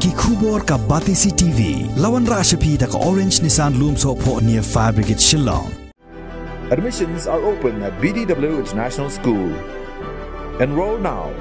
ki khubor ka Batisi TV. Lawan Rashapi da ka Orange Nissan Loomso po near Fire Brigade Shillong. Admissions are open at BDW International School. Enroll now.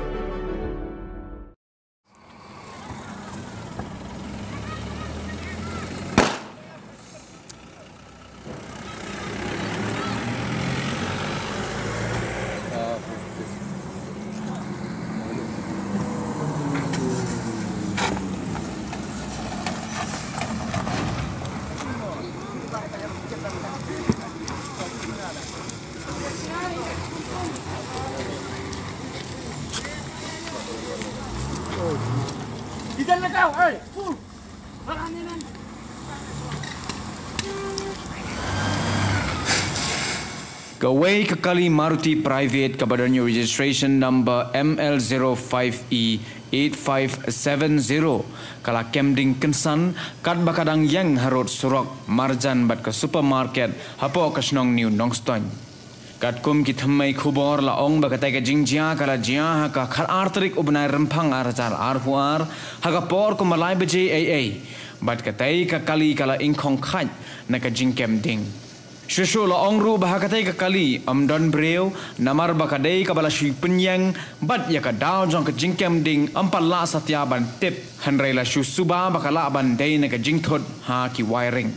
Kawai Kakali Maruti Private Kabadanya registration number ML05E8570 Kala Kemding Kynsan Katba Kadang Ïeng Harut Surok Marjan Bat ke supermarket Hapo Kasnong New Nongstoiñ Kat kum ki thammai khubor la ong ba katai ka jingjia kala jia ha ka khar artrik ubnai rempang arjal arhuar ha ka por ko malai beje ai bat katai ka kali kala ingkhong khat na ka jingkem ding Shushu la ong ru bah katai ka kali don breu namar ba kadai ka bala shui penyang bat ya ka daw jong ka jingkem ding ampala satya ban tip hanrai la shu suba ba kala ban dei na ka jingthot ha ki wiring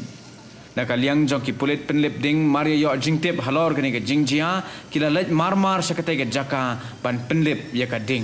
Nakaliang jong ki pulit penlip ding Maria yo jing tip halor kani ke jing jia kila lej mar sakatai ke jaka ban penlip ya ka ding